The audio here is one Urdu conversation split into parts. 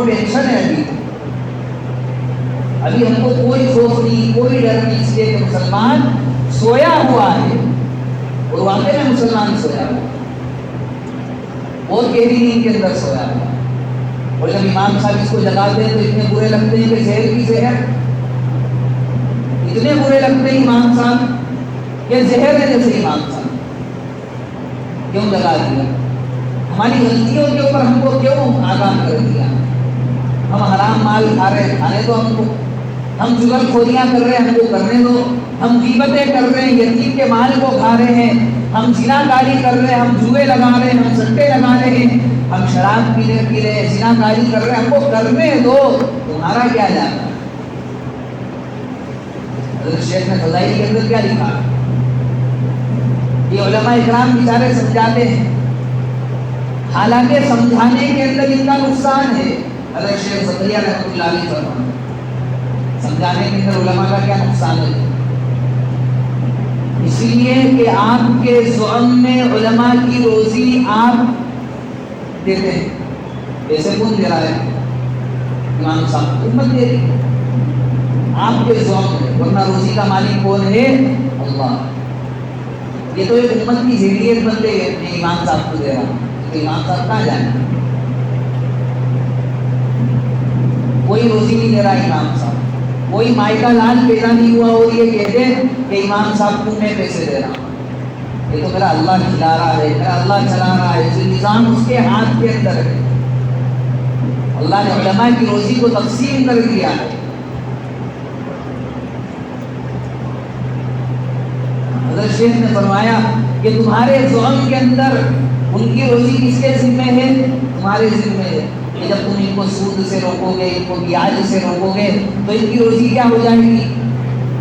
ٹینشن ہے ابھی ہم کو کوئی خوف نہیں، کوئی ڈر نہیں، اس لیے کہ مسلمان سویا ہوا ہے، اور واقعی میں مسلمان سویا ہوا اور گہری نیند کے اندر سویا ہوا، اور جب امام صاحب اس کو جگاتے ہیں تو اتنے برے لگتے ہیں کہ زہر کی زہر، اتنے برے لگتے ہیں امام صاحب کہ زہر ہے جیسے امام صاحب کیوں جگا دیا، ہماری غلطیوں کے اوپر ہم کو کیوں آگاہ کر دیا، ہم حرام مال کھا رہے ہیں، کھانے دو ہم کو، ہم چغل خوریاں کر رہے ہیں ہم کو کرنے دو، ہم غیبتیں کر رہے ہیں، یتیم کے مال کو کھا رہے ہیں، ہم زنا کاری کر رہے ہیں، ہم جوئے لگا رہے ہیں، ہم سٹے لگا رہے ہیں، ہم شراب پی رہے ہیں، زنا کاری کر رہے ہیں، ہم کو کرنے دو، تمہارا کیا جاتا ہے۔ حضرت شیخ نے فضائل کے اندر کیا لکھا، یہ علماء اکرام بیچارے سمجھاتے ہیں، حالانکہ سمجھانے کے اندر ان کا نقصان ہے۔ حضرت شیخ زکریا رحمۃ اللہ علیہ فرماتے ہیں سمجھانے کے اندر علماء کا کیا نقصان ہے، اس لیے کہ آپ کے زعم میں علماء کی روزی آپ دیتے ہیں، پیسے کون دے رہا ہے؟ امام صاحب، امت دے رہی ہے آپ کے زعم میں، ورنہ روزی کا مالک کون ہے؟ اللہ۔ یہ تو ایک امت کی ذریعت بن گئی ہے، میں امام صاحب کو دے رہا ہوں، تو امام صاحب کہاں جانا، کوئی روزی نہیں دے رہا امام صاحب، کوئی مائی کا لال پیدا نہیں ہوا اور یہ کہہ دے کہ امام صاحب کو میں پیسے دے رہا ہوں، یہ تو میرا اللہ کھلا رہا ہے، میرا اللہ چلا رہا ہے، جو نظام اس کے ہاتھ کے اندر ہے، اللہ نے علماء کی روزی کو تقسیم کر دیا ہے۔ حضرت شیخ نے فرمایا کہ تمہارے زعم کے اندر ان کی روزی کس کے ذمہ ہے؟ تمہارے ذمہ ہے، کہ جب تم ان کو سود سے روکو گے، ان کو بیاج سے روکو گے تو ان کی روزی کیا ہو جائے گی؟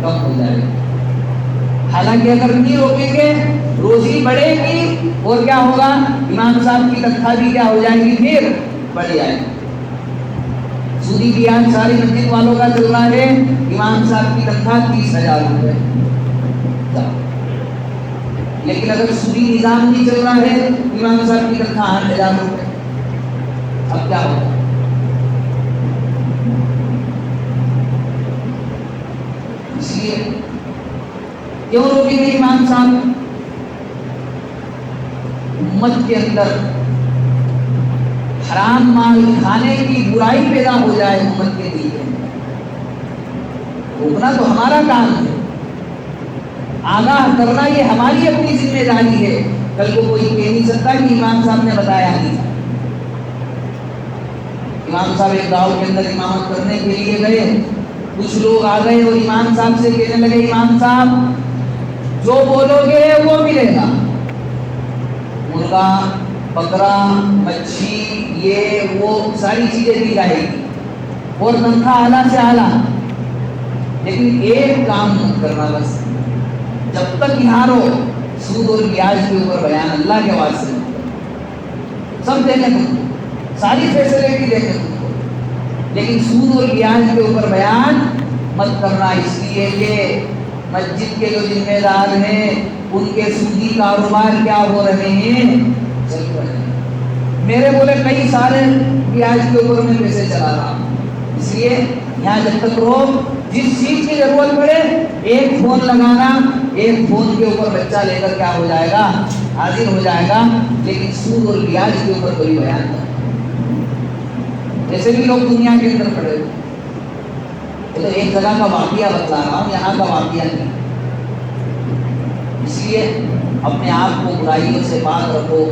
کم ہو جائے گی۔ حالانکہ اگر نہیں روکیں گے روزی بڑھے گی، اور کیا ہوگا؟ امام صاحب کی تنخواہ بھی کیا ہو جائے گی؟ پھر بڑھ جائے گی۔ سودی بیاج ساری مسجد والوں کا چل رہا ہے، امام صاحب کی تنخواہ 30,000 روپے، لیکن اگر سودی نظام نہیں چل رہا ہے امام صاحب کی تنخواہ 8,000 روپے، اب کیا ہوگا؟ اس لیے کیوں روکیں گے امام صاحب؟ امت کے اندر حرام مال کھانے کی برائی پیدا ہو جائے امت کے دل میں، روکنا تو ہمارا کام ہے، آگاہ کرنا یہ ہماری اپنی ذمہ داری ہے۔ کل کو کوئی کہہ نہیں سکتا کہ امام صاحب نے بتایا نہیں تھا۔ امام صاحب ایک گاؤں کے اندر امامت کرنے کے لیے گئے، کچھ لوگ آ گئے اور امام صاحب سے کہنے لگے امام صاحب جو بولو گے وہ ملے گا، مرغا، بکرا، مچھی، یہ وہ ساری چیزیں دی جائے گی اور تنخواہ اعلیٰ سے اعلیٰ، لیکن ایک کام مت کرنا، بس جب تک یہاں رہو سود اور بیاج کے اوپر بیان اللہ کے واسطے سب دیں گے تم کو، ساری فیسلٹی دیں گے تم کو، لیکن سود اور بیاج کے اوپر بیان مت کرنا، اس لیے کہ مسجد کے جو ذمہ دار ہیں ان کے سودی کاروبار کیا ہو رہے ہیں؟ چل رہے ہیں۔ میرے بولے کئی سارے بیاج کے اوپر میں پیسے چلا رہا ہوں، اس لیے یہاں جب تک رہو، جس چیز کی ضرورت پڑے ایک فون لگانا، ایک فون کے اوپر بچہ لے کر کیا ہو جائے گا؟ حاضر ہو جائے گا، لیکن سود اور بیاج کے اوپر کوئی بیان نہیں۔ جیسے بھی لوگ دنیا کے اندر پڑے ہوئے، یہ تو ایک جگہ کا واقعہ بتلا رہا ہوں، یہاں کا واقعہ نہیں، اس لیے اپنے آپ کو برائیوں سے پاک رکھو،